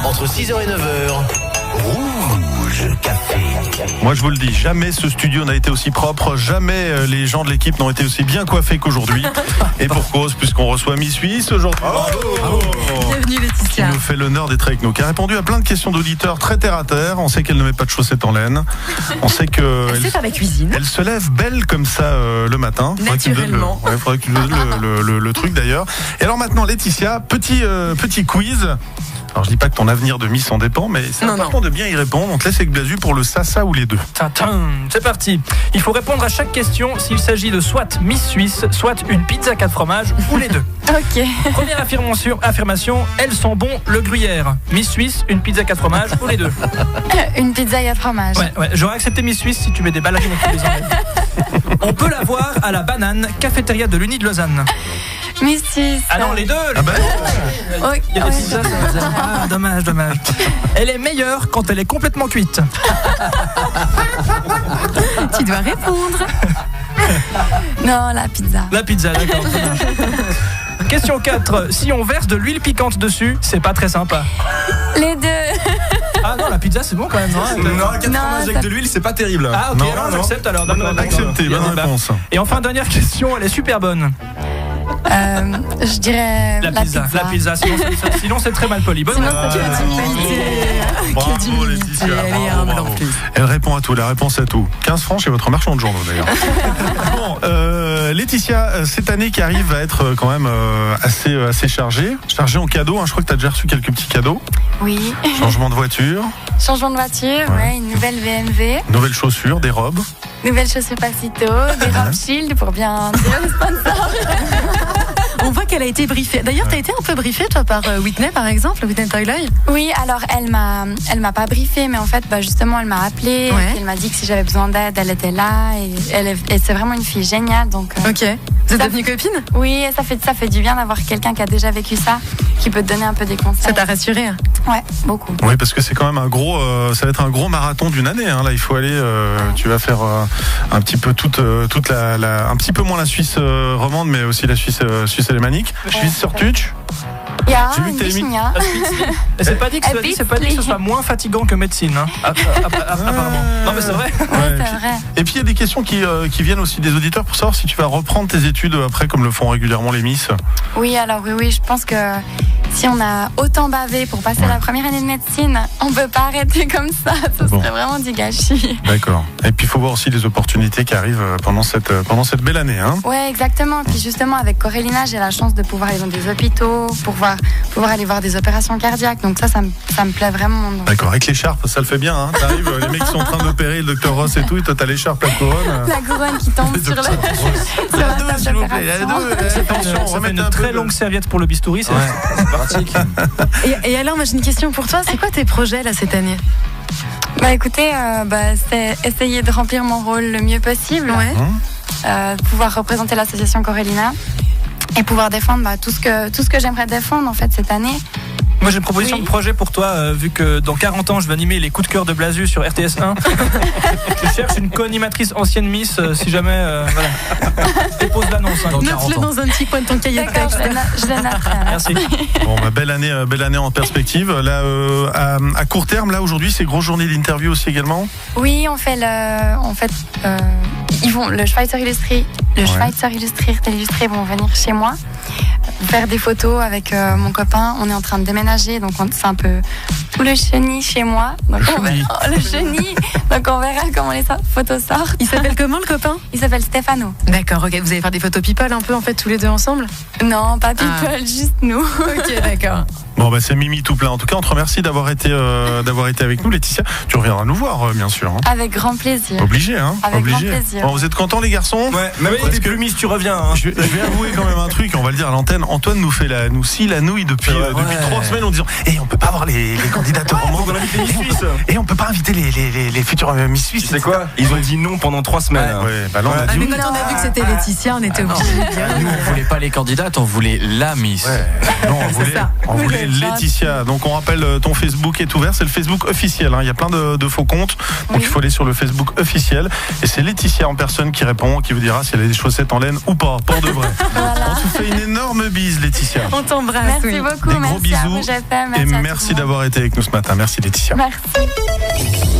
entre 6h et 9h, Rouge Café. Moi je vous le dis, jamais ce studio n'a été aussi propre, jamais les gens de l'équipe n'ont été aussi bien coiffés qu'aujourd'hui. Et pour cause, puisqu'on reçoit Miss Suisse aujourd'hui. Bienvenue Laetitia. Qui nous fait l'honneur d'être avec nous, qui a répondu à plein de questions d'auditeurs très terre à terre. On sait qu'elle ne met pas de chaussettes en laine. On sait que Elle sait faire la cuisine. elle se lève belle comme ça le matin. Naturellement. Il faudrait que tu nous donnes le truc d'ailleurs. Et alors maintenant Laetitia, petit quiz. Alors je dis pas que ton avenir de Miss en dépend, mais c'est important de bien y répondre. On te laisse avec Blazu pour le ça ou les deux. C'est parti. Il faut répondre à chaque question s'il s'agit de soit Miss Suisse, soit une pizza 4 fromages ou les deux. Ok. Première affirmation, elles sont bons le gruyère. Miss Suisse, une pizza 4 fromages ou les deux. Une pizza 4 fromages. Ouais, j'aurais accepté Miss Suisse si tu mets des ballerines et que tu les enlèves. On peut la voir à la Banane, cafétéria de l'Uni de Lausanne. Miss Suisse. Ah non, les deux. Ah bah Il y a des pizzas, ça va faire. Ah, dommage. Elle est meilleure quand elle est complètement cuite. Tu dois répondre. Non, la pizza. La pizza, d'accord. Question 4. Si on verse de l'huile piquante dessus, c'est pas très sympa. Les deux. Ah non, la pizza c'est bon quand même. Non, 4 fromages avec de l'huile, c'est pas terrible. Ah ok, Non, j'accepte alors. D'accord. accepté, Il y a bonne débat. réponse. Et enfin, dernière question, elle est super bonne. Je dirais La pizza. Sinon c'est très mal poli. Bonne Sinon, réponse. Bravo Laetitia. Elle est humble en plus. Elle répond à tout, la réponse à tout. 15 francs chez votre marchand de journaux d'ailleurs. Bon, Laetitia, cette année qui arrive va être quand même assez chargée en cadeaux. Je crois que tu as déjà reçu quelques petits cadeaux. Oui. Changement de voiture, Changement de voiture, ouais, une nouvelle BMW, nouvelles chaussures, des robes. nouvelles chaussures Pacito, des robes Shield pour bien dire le sponsor. On voit qu'elle a été briefée. D'ailleurs, t'as été un peu briefée, toi, par Whitney, par exemple, Whitney Toyloy. Oui, alors elle m'a pas briefée, mais en fait, justement, elle m'a appelée. Ouais. Et elle m'a dit que si j'avais besoin d'aide, elle était là. Et c'est vraiment une fille géniale. Donc, Ok. Vous êtes Ça- devenues copines? oui, ça fait du bien d'avoir quelqu'un qui a déjà vécu ça, qui peut te donner un peu des conseils. Ça t'a rassurée? Ouais, beaucoup. Oui, parce que c'est quand même ça va être un gros marathon d'une année. Là, il faut aller. Tu vas faire un petit peu un petit peu moins la Suisse romande, mais aussi la Suisse alémanique. Suisse sur Tutsch. Il y a J'ai vu une que t'as mis- bichinia. Et c'est pas dit que ce soit moins fatigant que médecine. Apparemment. Non mais c'est vrai. Ouais, c'est vrai. Et puis il y a des questions qui viennent aussi des auditeurs pour savoir si tu vas reprendre tes études après, comme le font régulièrement les Miss. Oui, alors oui, je pense que si on a autant bavé pour passer la première année de médecine, on peut pas arrêter comme ça. Ce Bon. serait vraiment du gâchis. D'accord. Et puis il faut voir aussi les opportunités qui arrivent pendant cette belle année. Ouais, exactement. Puis justement, avec Corélina, j'ai la chance de pouvoir aller dans des hôpitaux, pouvoir aller voir des opérations cardiaques. Donc ça me plaît vraiment. Donc, D'accord. Avec l'écharpe, ça le fait bien. T'arrives, les mecs qui sont en train d'opérer, le docteur Ross et tout, et toi t'as l'écharpe, la couronne. la couronne qui tombe sur la table s'il vous plaît. Il y a d'opération. Attention, Ça fait une très longue serviette pour le bistouri. C'est pratique. Et alors, moi, j'ai une question pour toi. C'est quoi tes projets, là, cette année? Bah écoutez, c'est essayer de remplir mon rôle le mieux possible. Ouais. Pouvoir représenter l'association Corélina et pouvoir défendre tout ce que j'aimerais défendre en fait cette année. Moi j'ai une proposition Oui. de projet pour toi, vu que dans 40 ans je vais animer les coups de cœur de Blazu sur RTS 1. Je cherche une co-animatrice ancienne Miss, si jamais. Voilà. Dépose l'annonce dans 40 Note-le ans. dans un petit coin de ton cahier de D'accord, texte. je le noterai. Merci. Bon, belle année en perspective. Là, à court terme, là aujourd'hui, c'est grosse journée d'interview aussi également. Oui, le Schweizer Illustriert illustré vont venir chez moi faire des photos avec mon copain. On est en train de déménager, donc c'est un peu tout le chenil chez moi. Donc le chenil. Donc on verra comment les photos sortent. Il s'appelle comment, le copain? Il s'appelle Stefano. D'accord, ok. Vous allez faire des photos people un peu, en fait, tous les deux ensemble? Non, pas people, juste nous. Ok, d'accord. Bon, c'est Mimi tout plein. En tout cas, on te remercie d'avoir été avec nous, Laetitia. Tu reviendras nous voir, bien sûr. Avec grand plaisir. Obligé, Avec obligé. grand plaisir. Bon, vous êtes contents, les garçons? Ouais, même quand t'es plus Miss, tu reviens. Je vais avouer quand même un truc, on va le dire à l'antenne. Antoine nous scie la nouille depuis 3 semaines en disant on peut pas avoir les candidats romans. On invite les Miss Suisse. Et on peut pas inviter les futurs Miss Suisse. Tu sais quoi? Ils ont dit non pendant 3 semaines. Ouais, là, on a dit Mais oui. quand on a vu que c'était Laetitia, on était obligés de dire. Nous, on voulait pas les candidates, on voulait la Miss. Ouais. Non, on voulait Laetitia. Donc on rappelle, ton Facebook est ouvert, c'est le Facebook officiel. Il y a plein de faux comptes, donc il faut aller sur le Facebook officiel. Et c'est Laetitia en personne qui répond, qui vous dira si elle a des chaussettes en laine ou pas, pour de vrai. On te fait une énorme bise, Laetitia. On t'embrasse. Merci beaucoup. Des gros merci à vous, bisous GFM, et à tout le merci monde. d'avoir été avec nous ce matin. Merci Laetitia. Merci.